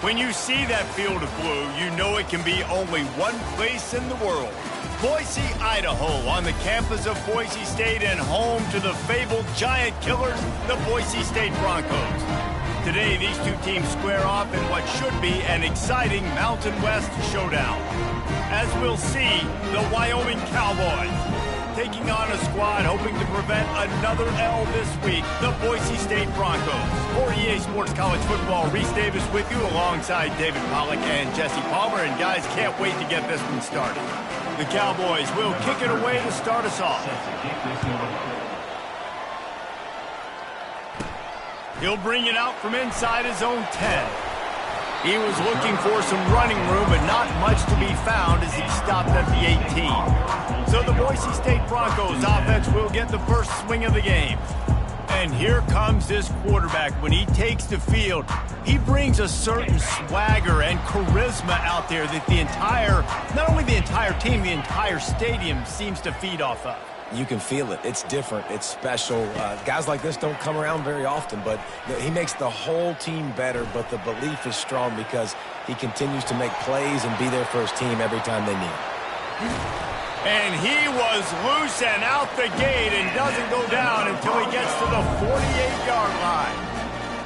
When you see that field of blue, you know it can be only one place in the world. Boise, Idaho, on the campus of Boise State and home to the fabled giant killers, the Boise State Broncos. Today, these two teams square off in what should be an exciting Mountain West showdown. As we'll see, the Wyoming Cowboys taking on a squad hoping to prevent another L this week, the Boise State Broncos. For EA Sports College Football, Reese Davis with you alongside David Pollack and Jesse Palmer. And guys, can't wait to get this one started. The Cowboys will kick it away to start us off. He'll bring it out from inside his own 10. He was looking for some running room, but not much to be found as he stopped at the 18. So the Boise State Broncos offense will get the first swing of the game. And here comes this quarterback. When he takes the field, he brings a certain swagger and charisma out there that not only the entire team, the entire stadium seems to feed off of. You can feel it. It's different. It's special. Guys like this don't come around very often, but he makes the whole team better, but the belief is strong because he continues to make plays and be there for his team every time they need him. And he was loose and out the gate and doesn't go down until he gets to the 48-yard line.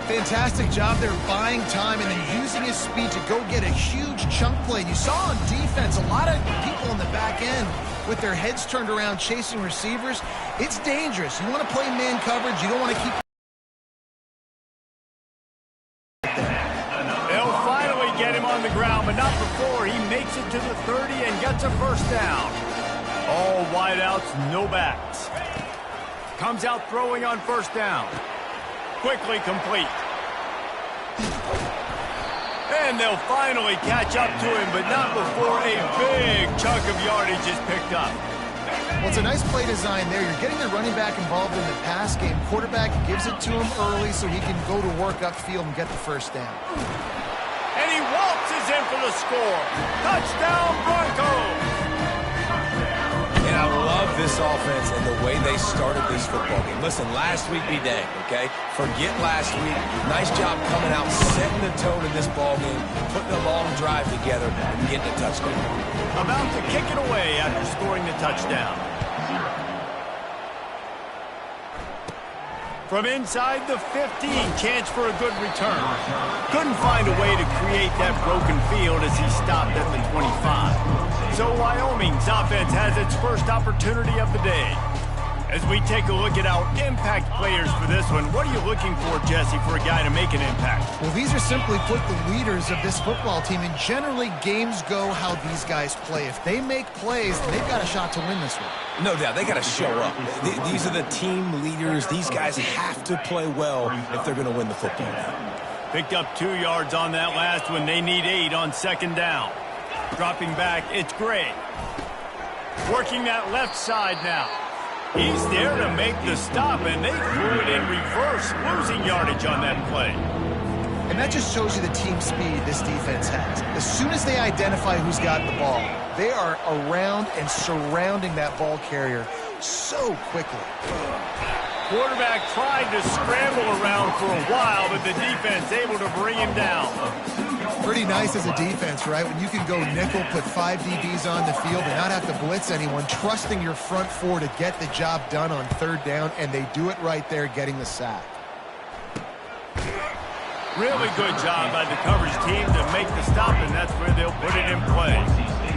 Fantastic job there buying time and then using his speed to go get a huge chunk play. You saw on defense a lot of people in the back end with their heads turned around chasing receivers. It's dangerous. You want to play man coverage. You don't want to keep... They'll finally get him on the ground, but not before he makes it to the 30 and gets a first down. All wideouts, no backs. Comes out throwing on first down. Quickly complete. And they'll finally catch up to him, but not before a big chunk of yardage is picked up. Well, it's a nice play design there. You're getting the running back involved in the pass game. Quarterback gives it to him early so he can go to work upfield and get the first down. And he waltzes in for the score. Touchdown, Broncos! And I love this offense and the way they started this football game. Listen, last week be dang, okay? Forget last week. Nice job coming out, setting the tone in this ball game, putting a long drive together, and getting a touchdown. About to kick it away after scoring the touchdown. From inside the 15, chance for a good return. Couldn't find a way to create that broken field as he stopped at the 25. So Wyoming's offense has its first opportunity of the day. As we take a look at our impact players for this one, what are you looking for, Jesse, for a guy to make an impact? Well, these are simply put the leaders of this football team, and generally games go how these guys play. If they make plays, they've got a shot to win this one. No doubt. They got to show up. These are the team leaders. These guys have to play well if they're going to win the football game. Picked up 2 yards on that last one. They need 8 on second down. Dropping back, it's Gray. Working that left side now. He's there to make the stop, and they threw it in reverse, losing yardage on that play. And that just shows you the team speed this defense has. As soon as they identify who's got the ball, they are around and surrounding that ball carrier so quickly. Quarterback tried to scramble around for a while, but the defense able to bring him down. Pretty nice as a defense, right? When you can go nickel, put 5 DBs on the field and not have to blitz anyone, trusting your front 4 to get the job done on third down, and they do it right there, getting the sack. Really good job by the coverage team to make the stop, and that's where they'll put it in play.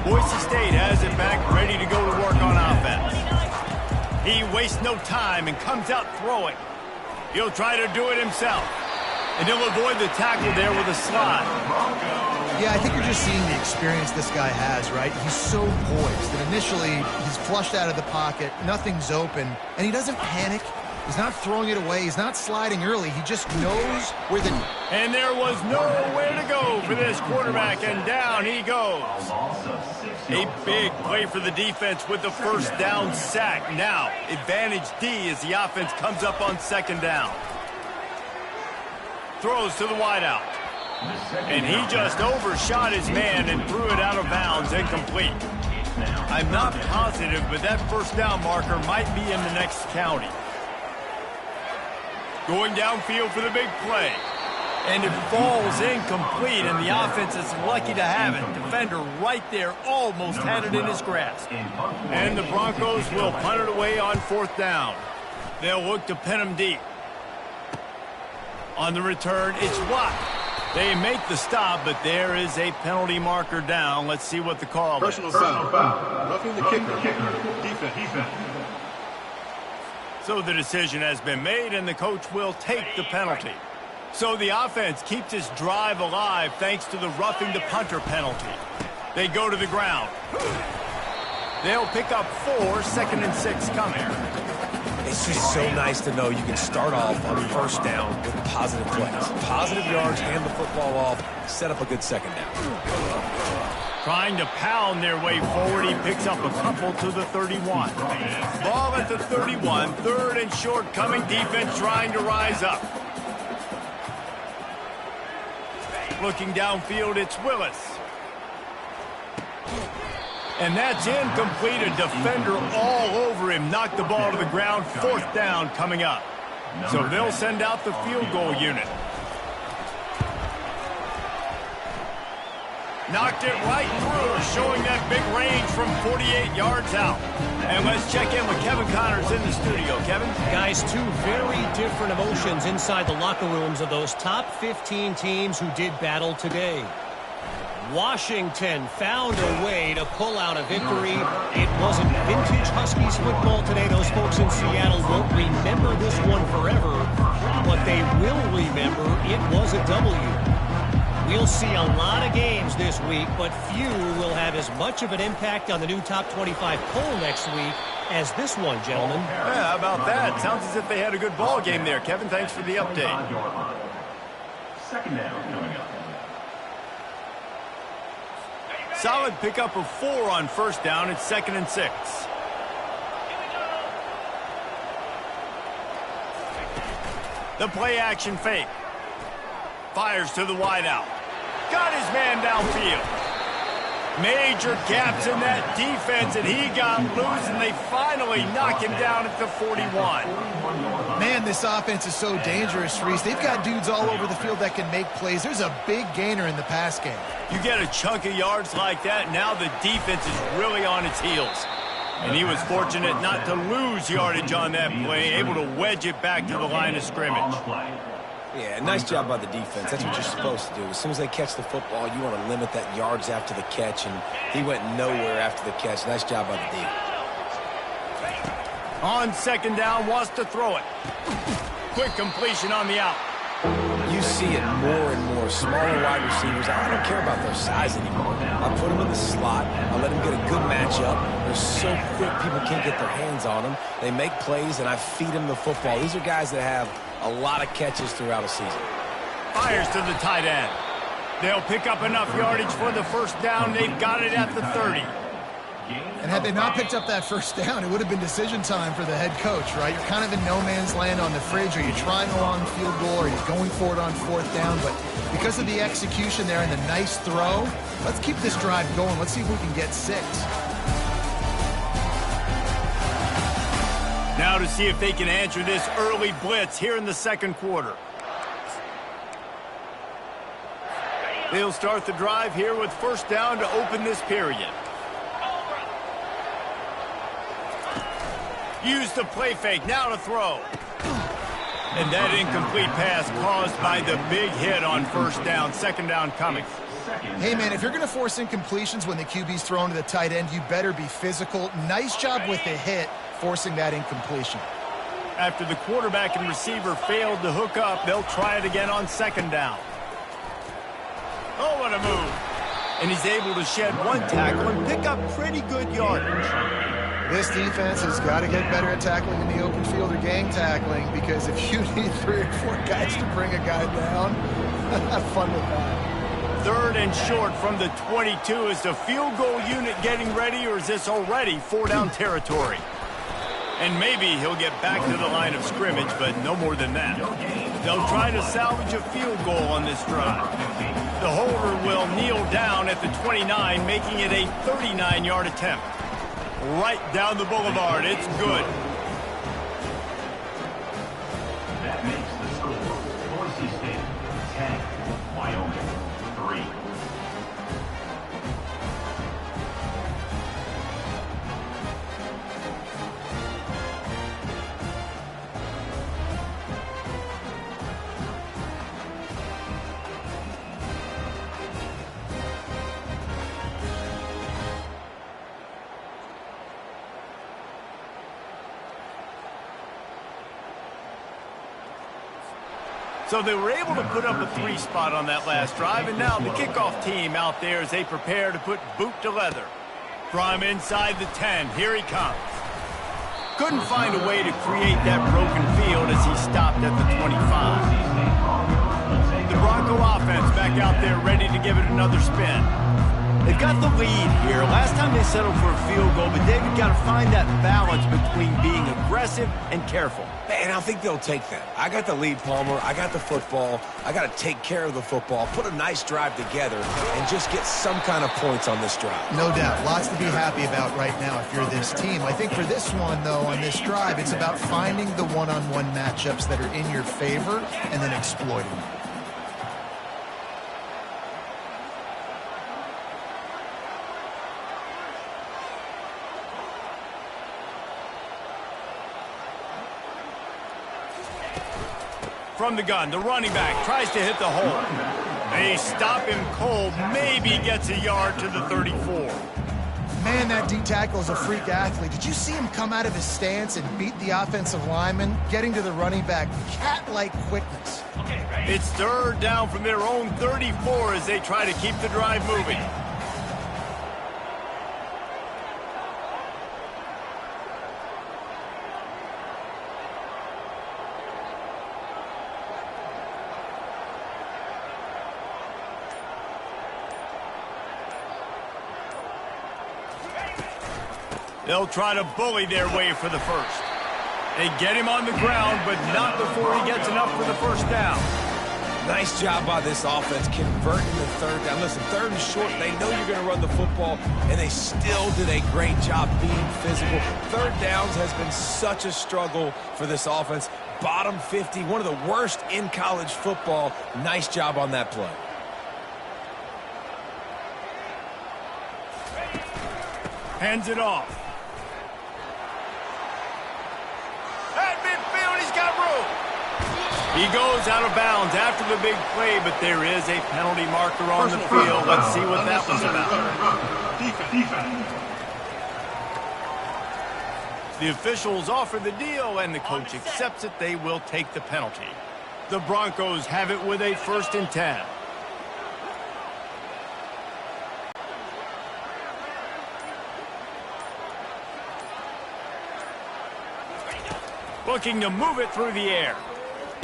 Boise State has it back, ready to go to work on offense. He wastes no time and comes out throwing. He'll try to do it himself. And he'll avoid the tackle there with a slide. Yeah, I think you're just seeing the experience this guy has, right? He's so poised that initially he's flushed out of the pocket, nothing's open, and he doesn't panic. He's not throwing it away. He's not sliding early. He just knows where the... And there was nowhere to go for this quarterback, and down he goes. A big play for the defense with the first down sack. Now, advantage D as the offense comes up on second down. Throws to the wideout. And he just overshot his man and threw it out of bounds, incomplete. I'm not positive, but that first down marker might be in the next county. Going downfield for the big play. And it falls incomplete, and the offense is lucky to have it. Defender right there almost had it in his grasp. And the Broncos will punt it away on 4th down. They'll look to pin him deep. On the return, it's blocked. They make the stop, but there is a penalty marker down. Let's see what the call is. Personal foul. Roughing the kicker. Defense. So the decision has been made, and the coach will take the penalty. So the offense keeps its drive alive thanks to the roughing the punter penalty. They go to the ground. They'll pick up 4, 2nd and 6 coming. It's just so nice to know you can start off on 1st down with positive plays. Positive yards, hand the football off, set up a good 2nd down. Trying to pound their way forward, he picks up a couple to the 31. Ball at the 31, 3rd and short coming, defense trying to rise up. Looking downfield, it's Willis. And that's incomplete. A defender all over him. Knocked the ball to the ground. 4th down coming up. So they'll send out the field goal unit. Knocked it right through, showing that big range from 48 yards out. And let's check in with Kevin Connors in the studio. Kevin? Guys, 2 very different emotions inside the locker rooms of those top 15 teams who did battle today. Washington found a way to pull out a victory. It wasn't vintage Huskies football today. Those folks in Seattle won't remember this one forever, but they will remember it was a W. We'll see a lot of games this week, but few will have as much of an impact on the new top 25 poll next week as this one, gentlemen. Yeah, how about that? Sounds as if they had a good ball game there. Kevin, thanks for the update. 2nd down coming up. Solid pickup of 4 on 1st down. It's 2nd and 6. The play action fake. Fires to the wideout. Got his man downfield. Major gaps in that defense, and he got loose, and they finally knock him down at the 41. Man, this offense is so dangerous, Reese. They've got dudes all over the field that can make plays. There's a big gainer in the pass game. You get a chunk of yards like that, now the defense is really on its heels. And he was fortunate not to lose yardage on that play, able to wedge it back to the line of scrimmage. Yeah, nice job by the defense. That's what you're supposed to do. As soon as they catch the football, you want to limit that yards after the catch, and he went nowhere after the catch. Nice job by the D. On 2nd down, wants to throw it. Quick completion on the out. You see it more and more. Smaller wide receivers. I don't care about their size anymore. I put them in the slot. I let them get a good matchup. They're so quick, people can't get their hands on them. They make plays, and I feed them the football. These are guys that have a lot of catches throughout a season. Fires to the tight end. They'll pick up enough yardage for the 1st down. They've got it at the 30. And had they not picked up that 1st down, it would have been decision time for the head coach, right? You're kind of in no man's land on the fridge. Are you trying a long field goal? Are you going for it on 4th down? But because of the execution there and the nice throw, let's keep this drive going. Let's see if we can get 6. Now to see if they can answer this early blitz here in the 2nd quarter. They'll start the drive here with 1st down to open this period. Use the play fake, now to throw. And that incomplete pass caused by the big hit on 1st down. 2nd down coming. Hey, man, if you're going to force incompletions when the QB's thrown to the tight end, you better be physical. Nice job with the hit, forcing that incompletion. After the quarterback and receiver failed to hook up, they'll try it again on 2nd down. Oh, what a move. And he's able to shed 1 tackle and pick up pretty good yardage. This defense has got to get better at tackling in the open field or gang tackling, because if you need 3 or 4 guys to bring a guy down, have fun with that. 3rd and short from the 22. Is the field goal unit getting ready, or is this already 4-down territory? And maybe he'll get back to the line of scrimmage, but no more than that. They'll try to salvage a field goal on this drive. The holder will kneel down at the 29, making it a 39-yard attempt. Right down the boulevard. It's good. That makes the score Boise State 10. So they were able to put up a 3 spot on that last drive, and now the kickoff team out there as they prepare to put boot to leather. From inside the 10, here he comes. Couldn't find a way to create that broken field as he stopped at the 25. The Bronco offense back out there ready to give it another spin. They've got the lead here. Last time they settled for a field goal, but David got to find that balance between being aggressive and careful. And I think they'll take that. I got the lead, Palmer. I got the football. I got to take care of the football, put a nice drive together, and just get some kind of points on this drive. No doubt. Lots to be happy about right now if you're this team. I think for this one, though, on this drive, it's about finding the one-on-one matchups that are in your favor and then exploiting them. From the gun, the running back tries to hit the hole. They stop him cold, maybe gets a yard to the 34. Man, that D tackle is a freak athlete. Did you see him come out of his stance and beat the offensive lineman, getting to the running back? Cat-like quickness. It's 3rd down from their own 34 as they try to keep the drive moving. They'll try to bully their way for the first. They get him on the ground, but not before he gets enough for the first down. Nice job by this offense converting the 3rd down. Listen, 3rd and short, they know you're going to run the football, and they still did a great job being physical. 3rd downs has been such a struggle for this offense. Bottom 50, one of the worst in college football. Nice job on that play. Hands it off. At midfield, he's got room. He goes out of bounds after the big play, but there is a penalty marker on the field. Let's see what that was about. Defense. The officials offer the deal, and the coach accepts it. They will take the penalty. The Broncos have it with a 1st and 10. Looking to move it through the air.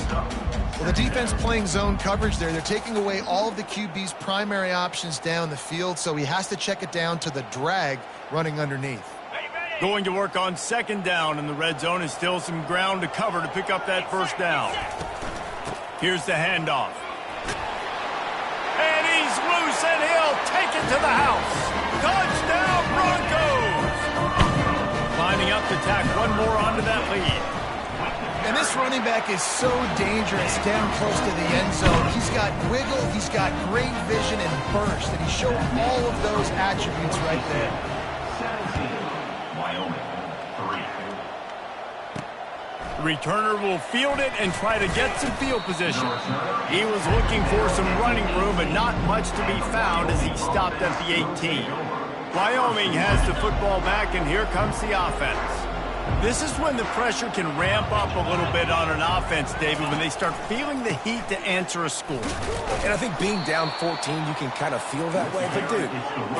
Well, the defense playing zone coverage there. They're taking away all of the QB's primary options down the field, so he has to check it down to the drag running underneath. Going to work on 2nd down, and the red zone is still some ground to cover to pick up that 1st down. Here's the handoff. And he's loose, and he'll take it to the house. Touchdown, Broncos! Lining up to tack one more onto that lead. And this running back is so dangerous down close to the end zone. He's got wiggle, he's got great vision and burst, and he showed all of those attributes right there. 17, Wyoming, 3. The returner will field it and try to get some field position. He was looking for some running room, but not much to be found as he stopped at the 18. Wyoming has the football back, and here comes the offense. This is when the pressure can ramp up a little bit on an offense, David, when they start feeling the heat to answer a score. And I think being down 14, you can kind of feel that way. But, dude,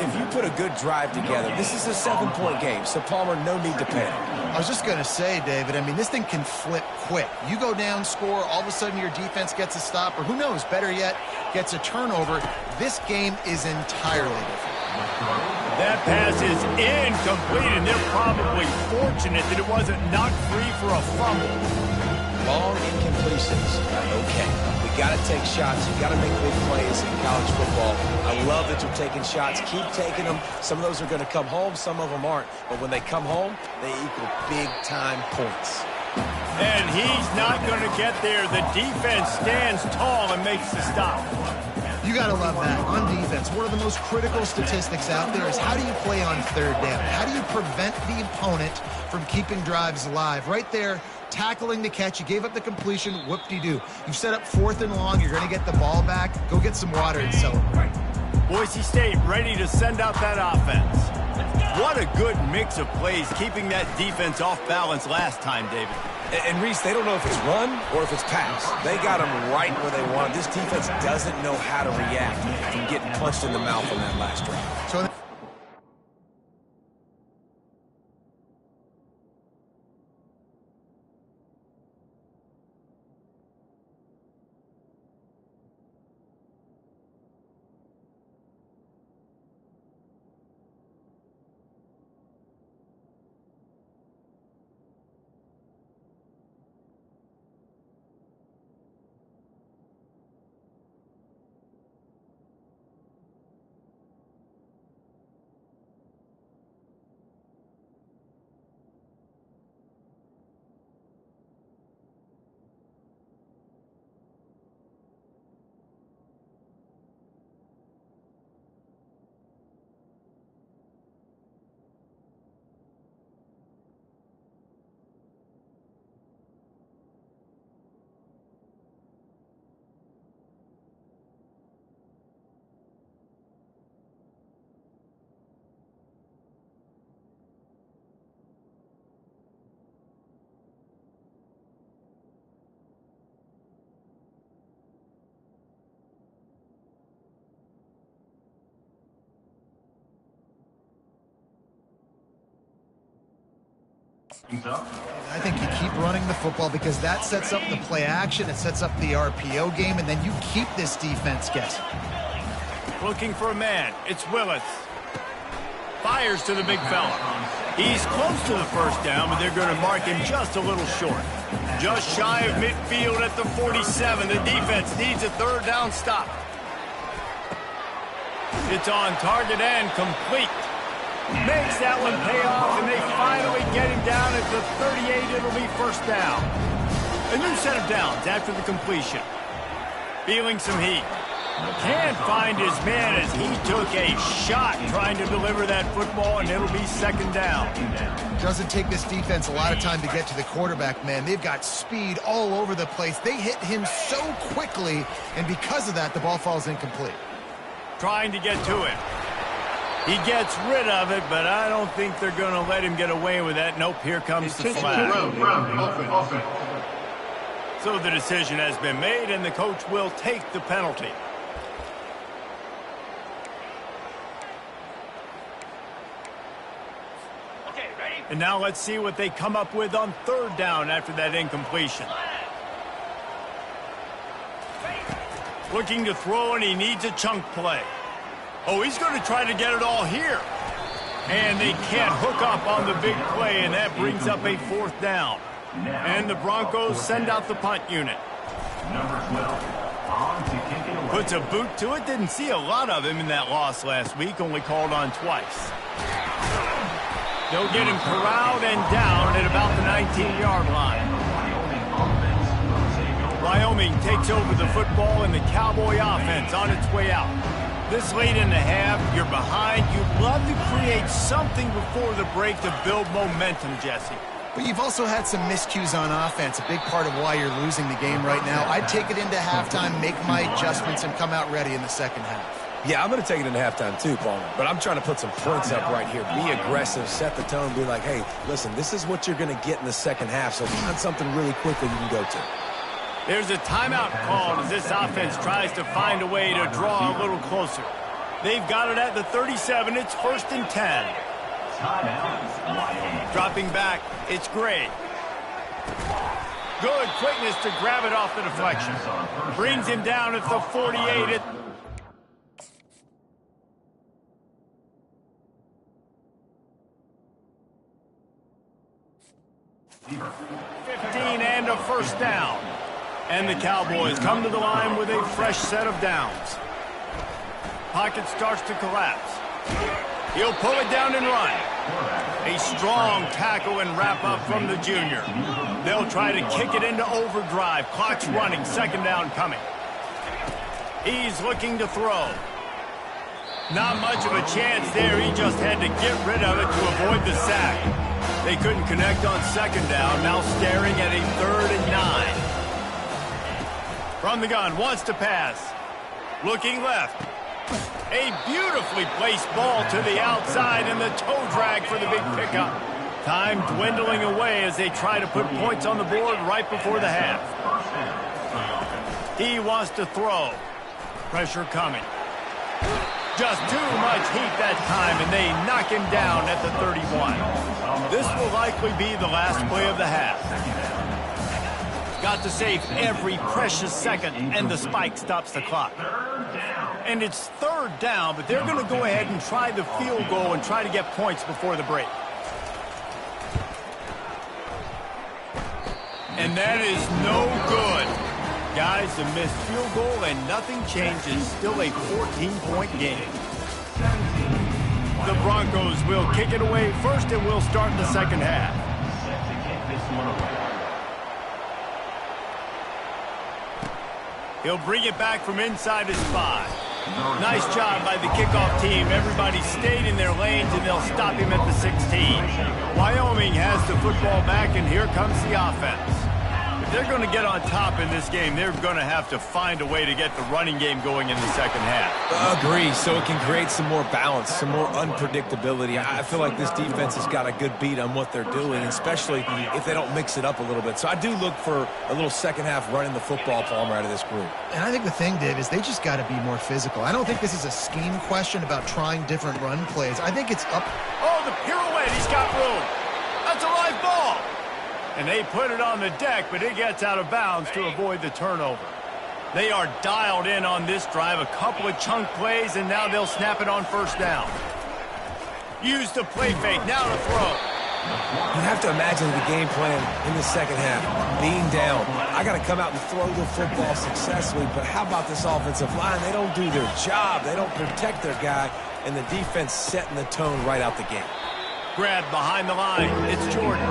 if you put a good drive together, this is a 7-point game, so, Palmer, no need to panic. I was just going to say, David, I mean, this thing can flip quick. You go down, score, all of a sudden your defense gets a stop, or who knows, better yet, gets a turnover. This game is entirely different. That pass is incomplete, and they're probably fortunate that it wasn't knocked free for a fumble. Long incompletions. Okay, we got to take shots. You got to make big plays in college football. I love that you're taking shots. Keep taking them. Some of those are going to come home. Some of them aren't. But when they come home, they equal big-time points. And he's not going to get there. The defense stands tall and makes the stop. You got to love that. On defense, one of the most critical statistics out there is how do you play on 3rd down? How do you prevent the opponent from keeping drives alive? Right there, tackling the catch. You gave up the completion. Whoop-de-doo. You've set up 4th and long. You're going to get the ball back. Go get some water and celebrate. Boise State ready to send out that offense. What a good mix of plays, keeping that defense off balance last time, David. And Reese, they don't know if it's run or if it's pass. They got them right where they want them. This defense doesn't know how to react from getting punched in the mouth on that last drive. So I think you keep running the football because that sets up the play action, it sets up the RPO game, and then you keep this defense guessing. Looking for a man. It's Willis. Fires to the big fella. He's close to the first down, but they're going to mark him just a little short. Just shy of midfield at the 47. The defense needs a third down stop. It's on target and complete. Makes that one pay off, and they finally get him down at the 38. It'll be first down. A new set of downs after the completion. Feeling some heat. Can't find his man as he took a shot trying to deliver that football, and it'll be second down. Doesn't take this defense a lot of time to get to the quarterback, man. They've got speed all over the place. They hit him so quickly, and because of that, the ball falls incomplete. Trying to get to it. He gets rid of it, but I don't think they're going to let him get away with that. Nope, here comes the flag. So the decision has been made, and the coach will take the penalty. And now let's see what they come up with on third down after that incompletion. Looking to throw, and he needs a chunk play. Oh, he's going to try to get it all here. And they can't hook up on the big play, and that brings up a fourth down. And the Broncos send out the punt unit. Puts a boot to it. Didn't see a lot of him in that loss last week, only called on twice. They'll get him corralled and down at about the 19-yard line. Wyoming takes over the football, and the Cowboy offense on its way out. This late in the half, you're behind. You'd love to create something before the break to build momentum, Jesse. But you've also had some miscues on offense, a big part of why you're losing the game right now. I'd take it into halftime, make my adjustments, and come out ready in the second half. Yeah, I'm going to take it into halftime too, Palmer. But I'm trying to put some points up right here. Be aggressive, set the tone, be like, hey, listen, this is what you're going to get in the second half, so find something really quickly you can go to. There's a timeout called as this offense tries to find a way to draw a little closer. They've got it at the 37. It's 1st and 10. Dropping back, it's Gray. Good quickness to grab it off the deflection. Brings him down at the 48. 15 and a first down. And the Cowboys come to the line with a fresh set of downs. Pocket starts to collapse. He'll pull it down and run. A strong tackle and wrap up from the junior. They'll try to kick it into overdrive. Clock's running. Second down coming. He's looking to throw. Not much of a chance there. He just had to get rid of it to avoid the sack. They couldn't connect on second down. Now staring at a 3rd and 9. From the gun, wants to pass. Looking left. A beautifully placed ball to the outside, and the toe drag for the big pickup. Time dwindling away as they try to put points on the board right before the half. He wants to throw. Pressure coming. Just too much heat that time, and they knock him down at the 31. This will likely be the last play of the half. Got to save every precious second, and the spike stops the clock. And it's third down, but they're going to go ahead and try the field goal and try to get points before the break. And that is no good. Guys, a missed field goal and nothing changes. Still a 14-point game. The Broncos will kick it away first, and we'll start the second half. He'll bring it back from inside his 5. Nice job by the kickoff team. Everybody stayed in their lanes, and they'll stop him at the 16. Wyoming has the football back, and here comes the offense. If they're going to get on top in this game, they're going to have to find a way to get the running game going in the second half. Agree, so it can create some more balance, some more unpredictability. I feel like this defense has got a good beat on what they're doing, especially if they don't mix it up a little bit. So I do look for a little second half running the football Palmer out of this group. And I think the thing, Dave, is they just got to be more physical. I don't think this is a scheme question about trying different run plays. I think it's up. Oh, the pirouette. He's got room. That's a live ball. And they put it on the deck, but it gets out of bounds to avoid the turnover. They are dialed in on this drive. A couple of chunk plays, and now they'll snap it on first down. Use the play fake. Now to throw. You have to imagine the game plan in the second half. Being down, I got to come out and throw the football successfully, but how about this offensive line? They don't do their job. They don't protect their guy, and the defense setting the tone right out the gate. Grabbed behind the line. It's Jordan.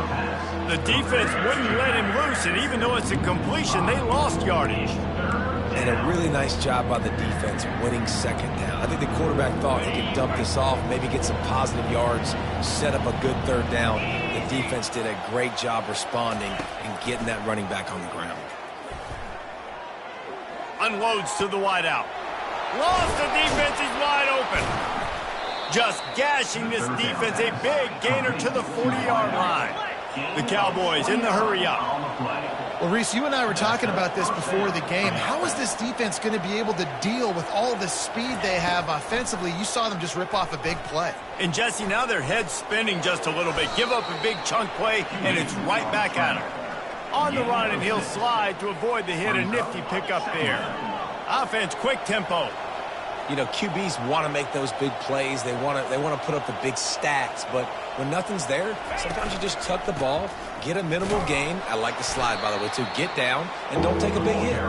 The defense wouldn't let him loose, and even though it's a completion, they lost yardage. And a really nice job by the defense winning second down. I think the quarterback thought he could dump this off, maybe get some positive yards, set up a good third down. The defense did a great job responding and getting that running back on the ground. Unloads to the wideout. Lost. The defense is wide open. Just gashing this defense, a big gainer to the 40-yard line. The Cowboys in the hurry-up. Well, Reese, you and I were talking about this before the game. How is this defense going to be able to deal with all the speed they have offensively? You saw them just rip off a big play. And, Jesse, now their head's spinning just a little bit. Give up a big chunk play, and it's right back at him. On the run, and he'll slide to avoid the hit. A nifty pickup there. Offense, quick tempo. You know, QBs want to make those big plays. They want to put up the big stats. But when nothing's there, sometimes you just tuck the ball, get a minimal gain. I like the slide, by the way, too. Get down and don't take a big hit.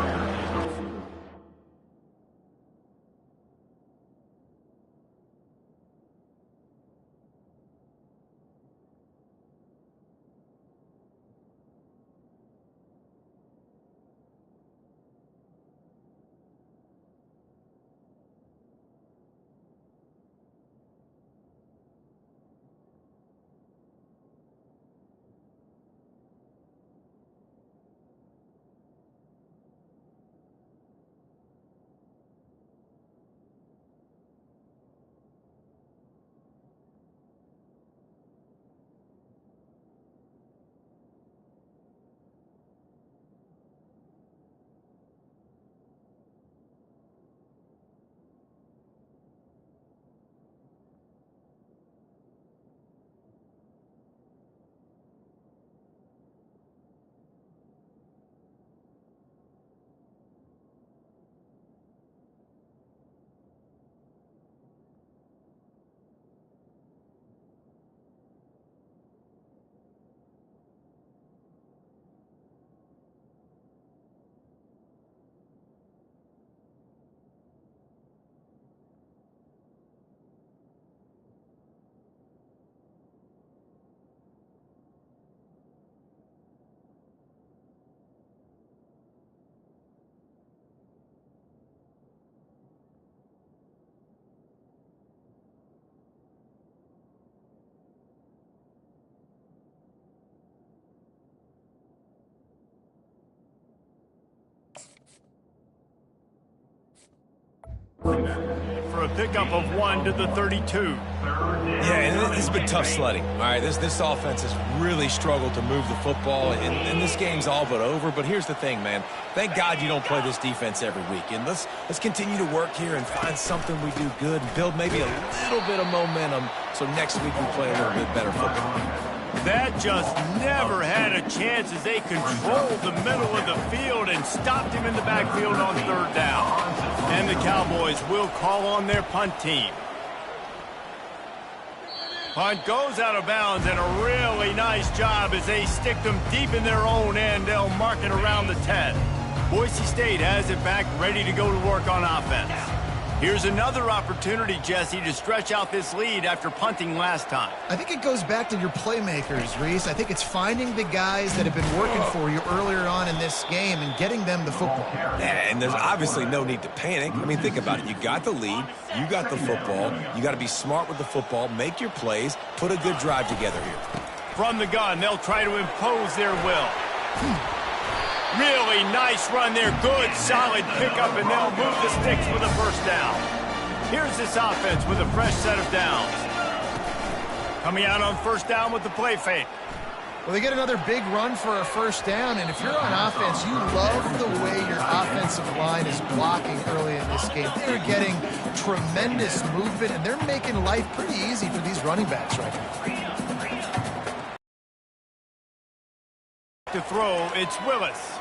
For a pickup of 1 to the 32. Yeah, and it's been tough sledding. All right, this offense has really struggled to move the football, and this game's all but over. But here's the thing, man. Thank God you don't play this defense every week. And let's continue to work here and find something we do good and build maybe a little bit of momentum so next week we play a little bit better football. That just never had a chance as they controlled the middle of the field and stopped him in the backfield on 3rd down. And the Cowboys will call on their punt team. Punt goes out of bounds, and a really nice job as they stick them deep in their own end. They'll mark it around the 10. Boise State has it back, ready to go to work on offense. Here's another opportunity, Jesse, to stretch out this lead after punting last time. I think it goes back to your playmakers, Reese. I think it's finding the guys that have been working for you earlier on in this game and getting them the football. And there's obviously no need to panic. I mean, think about it. You got the lead. You got the football. You got to be smart with the football, make your plays, put a good drive together here. From the gun, they'll try to impose their will. Really nice run there. Good, solid pickup, and they'll move the sticks with a 1st down. Here's this offense with a fresh set of downs. Coming out on 1st down with the play fake. Well, they get another big run for a 1st down, and if you're on offense, you love the way your offensive line is blocking early in this game. They're getting tremendous movement, and they're making life pretty easy for these running backs right now. To throw, it's Willis.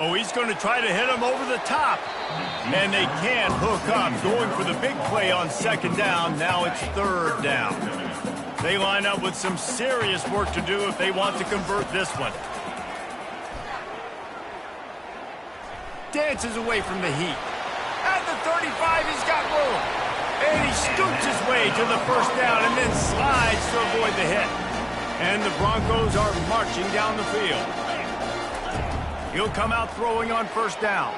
Oh, he's going to try to hit him over the top. And they can't hook up. Going for the big play on 2nd down. Now it's 3rd down. They line up with some serious work to do if they want to convert this one. Dances away from the heat. At the 35, he's got room. And he scoots his way to the 1st down and then slides to avoid the hit. And the Broncos are marching down the field. He'll come out throwing on 1st down.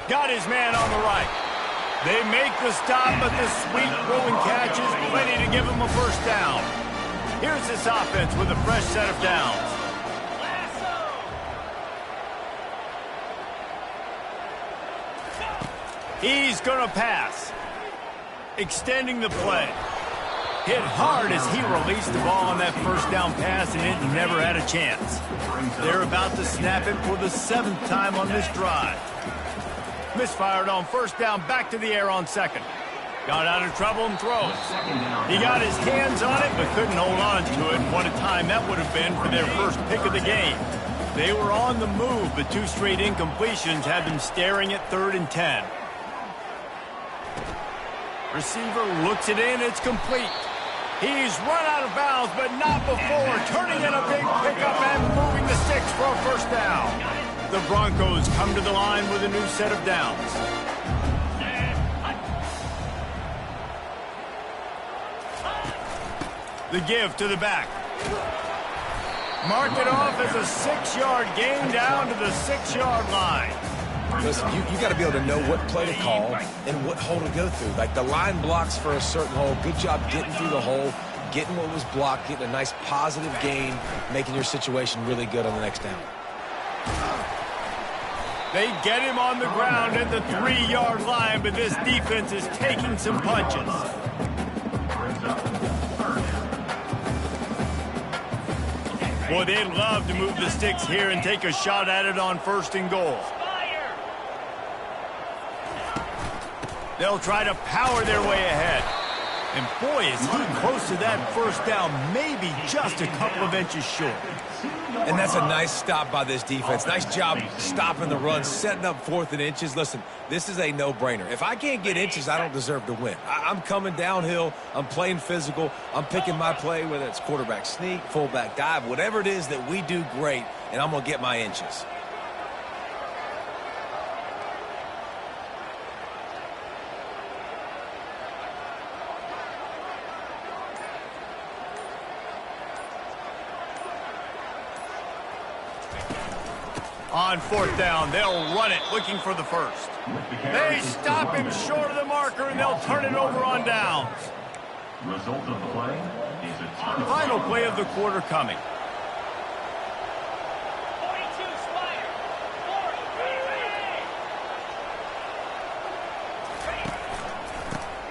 Got his man on the right. They make the stop, but the sweet throwing catch is plenty to give him a 1st down. Here's this offense with a fresh set of downs. He's going to pass. Extending the play. Hit hard as he released the ball on that 1st down pass, and it never had a chance. They're about to snap it for the 7th time on this drive. Misfired on 1st down, back to the air on 2nd. Got out of trouble and throws. He got his hands on it, but couldn't hold on to it. What a time that would have been for their first pick of the game. They were on the move, but 2 straight incompletions had them staring at 3rd and 10. Receiver looks it in, it's complete. He's run out of bounds, but not before. Turning in a big pickup and moving the sticks for a 1st down. The Broncos come to the line with a new set of downs. The give to the back. Mark it off as a 6-yard gain down to the 6-yard line. Listen, you got to be able to know what play to call and what hole to go through. Like the line blocks for a certain hole. Good job getting through the hole, getting what was blocked, getting a nice positive gain, making your situation really good on the next down. They get him on the ground at the 3-yard line, but this defense is taking some punches. Boy, they'd love to move the sticks here and take a shot at it on 1st and goal. They'll try to power their way ahead. And boy, is he close to that 1st down, maybe just a couple of inches short. And that's a nice stop by this defense. Nice job stopping the run, setting up 4th and inches. Listen, this is a no-brainer. If I can't get inches, I don't deserve to win. I'm coming downhill. I'm playing physical. I'm picking my play, whether it's quarterback sneak, fullback dive, whatever it is that we do great, and I'm going to get my inches. On 4th down, they'll run it, looking for the 1st. They stop him short of the marker, and they'll turn it over on downs. Result of the play is a turnover. Final play of the quarter coming.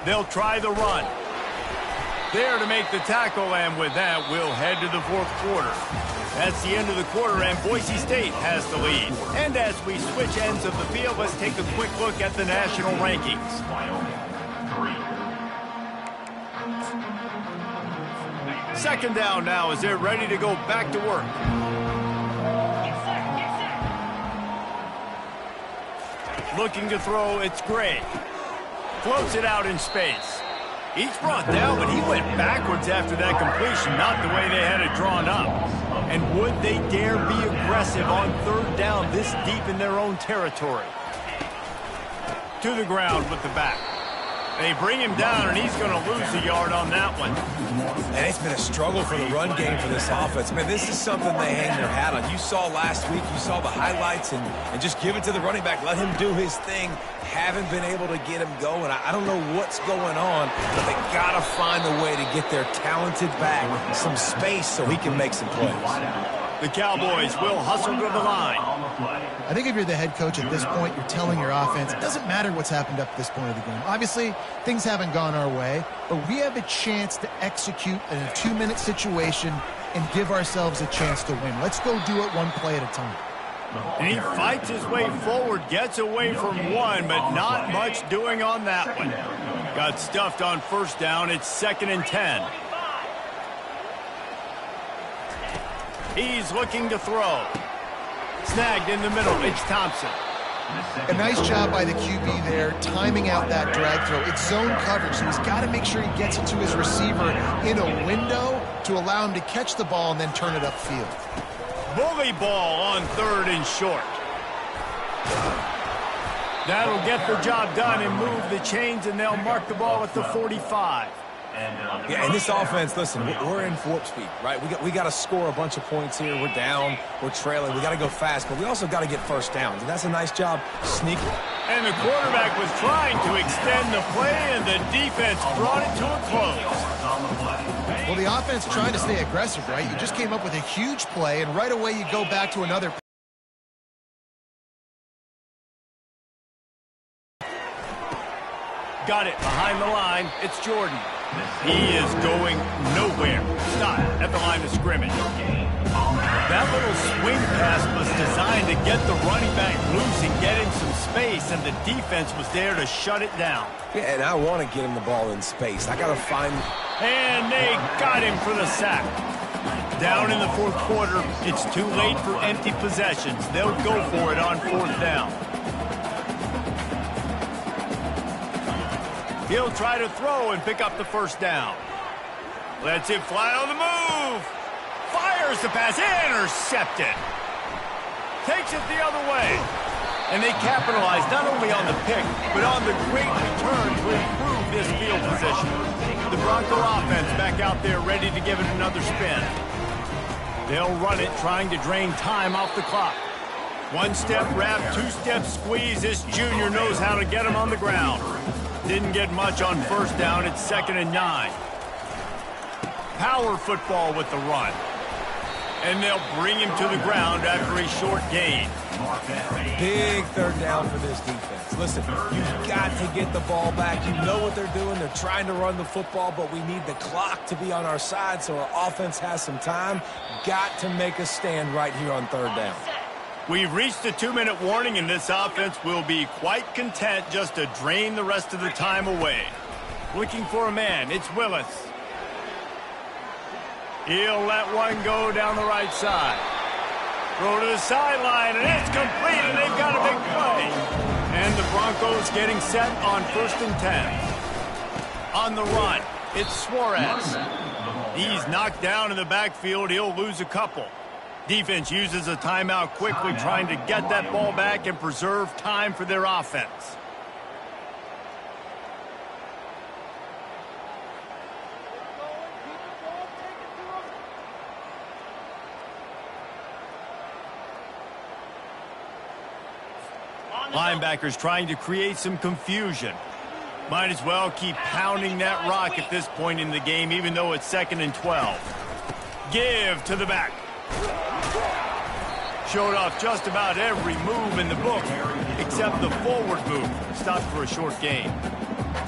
They'll try the run. There to make the tackle, and with that, we'll head to the fourth quarter. That's the end of the quarter, and Boise State has the lead. And as we switch ends of the field, let's take a quick look at the national rankings. Second down now as they're ready to go back to work. Looking to throw, it's Gray. Floats it out in space. He's brought down, but he went backwards after that completion, not the way they had it drawn up. And would they dare be aggressive on third down this deep in their own territory? To the ground with the back. They bring him down, and he's going to lose a yard on that one. And it's been a struggle for the run game for this offense. Man, this is something they hang their hat on. You saw last week, you saw the highlights, and just give it to the running back. Let him do his thing. Haven't been able to get him going. I don't know what's going on, but they got to find a way to get their talented back some space so he can make some plays. The Cowboys will hustle to the line. I think if you're the head coach at this point, you're telling your offense, it doesn't matter what's happened up to this point of the game. Obviously, things haven't gone our way, but we have a chance to execute in a 2-minute situation and give ourselves a chance to win. Let's go do it one play at a time. And he fights his way forward, gets away from one, but not much doing on that one. Got stuffed on first down. It's 2nd and 10. He's looking to throw. Snagged in the middle. It's Thompson. A nice job by the QB there, timing out that drag throw. It's zone coverage, so he's got to make sure he gets it to his receiver in a window to allow him to catch the ball and then turn it upfield. Bully ball on 3rd and short. That'll get the job done and move the chains, and they'll mark the ball at the 45. Yeah, and this offense, listen, we're in warp speed, right? We got to score a bunch of points here. We're down, we're trailing. We got to go fast, but we also got to get first downs, and that's a nice job sneaking. And the quarterback was trying to extend the play, and the defense brought it to a close. Well, the offense trying to stay aggressive, right? You just came up with a huge play, and right away you go back to another. Got it behind the line. It's Jordan. He is going nowhere. Stop at the line of scrimmage. That little swing pass was designed to get the running back loose and get him some space, and the defense was there to shut it down. Yeah, and I want to get him the ball in space. I got to find... And they got him for the sack. Down in the fourth quarter, it's too late for empty possessions. They'll go for it on 4th down. He'll try to throw and pick up the first down. Lets it fly on the move. Fires the pass. Intercepted. Takes it the other way. And they capitalize not only on the pick, but on the great return to improve this field position. The Bronco offense back out there ready to give it another spin. They'll run it, trying to drain time off the clock. 1-step wrap, 2-step squeeze. This junior knows how to get him on the ground. Didn't get much on first down. It's 2nd and 9. Power football with the run. And they'll bring him to the ground after a short gain. Big 3rd down for this defense. Listen, you've got to get the ball back. You know what they're doing. They're trying to run the football, but we need the clock to be on our side so our offense has some time. Got to make a stand right here on 3rd down. We've reached a 2-minute warning, and this offense will be quite content just to drain the rest of the time away. Looking for a man. It's Willis. He'll let one go down the right side. Throw to the sideline, and it's complete, and they've got a big play. And the Broncos getting set on 1st and 10. On the run, it's Suarez. He's knocked down in the backfield. He'll lose a couple. Defense uses a timeout quickly, trying to get that ball back and preserve time for their offense. Linebackers trying to create some confusion. Might as well keep pounding that rock at this point in the game, even though it's 2nd and 12. Give to the back. Showed off just about every move in the book, except the forward move. Stopped for a short gain.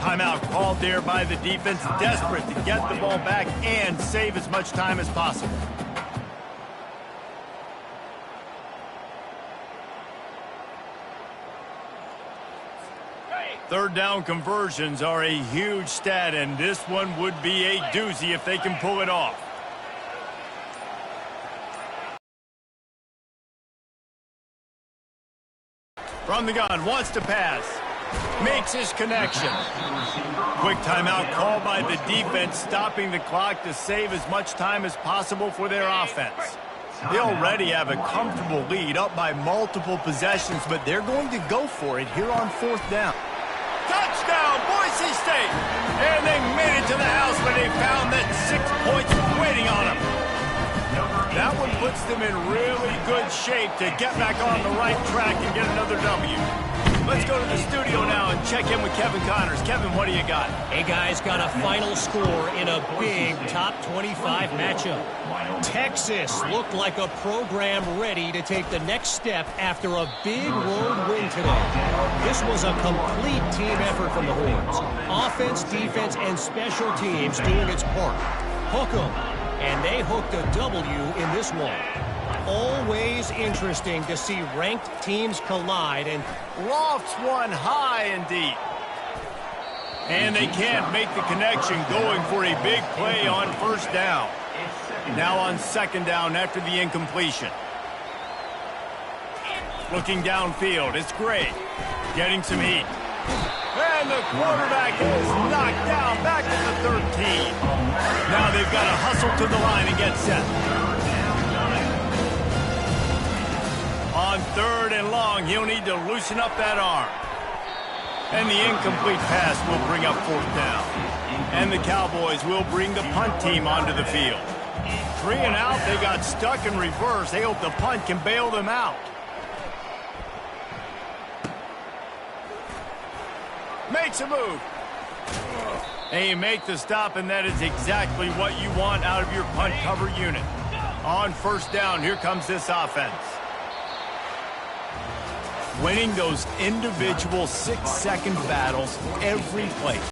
Timeout called there by the defense, desperate to get the ball back and save as much time as possible. Third down conversions are a huge stat, and this one would be a doozy if they can pull it off. From the gun, wants to pass. Makes his connection. Quick timeout called by the defense, stopping the clock to save as much time as possible for their offense. They already have a comfortable lead, up by multiple possessions, but they're going to go for it here on fourth down. Touchdown, Boise State! And they made it to the house when they found that 6 points waiting on them. That one puts them in really good shape to get back on the right track and get another W. Let's go to the studio now and check in with Kevin Connors. Kevin, what do you got? Hey, guys, got a final score in a big top 25 matchup. Texas looked like a program ready to take the next step after a big road win today. This was a complete team effort from the Horns. Offense, defense, and special teams doing its part. Hook 'em. And they hooked a W in this one. Always interesting to see ranked teams collide, and lofts one high and deep. And they can't make the connection, going for a big play on first down. Now on second down after the incompletion. Looking downfield, it's Gray. Getting some heat. And the quarterback is knocked down back to the 13. Now they've got to hustle to the line and get set. On third and long, he'll need to loosen up that arm. And the incomplete pass will bring up fourth down. And the Cowboys will bring the punt team onto the field. 3 and out, they got stuck in reverse. They hope the punt can bail them out. Makes a move. And you make the stop, and that is exactly what you want out of your punt cover unit. On first down, here comes this offense. Winning those individual 6-second battles every play.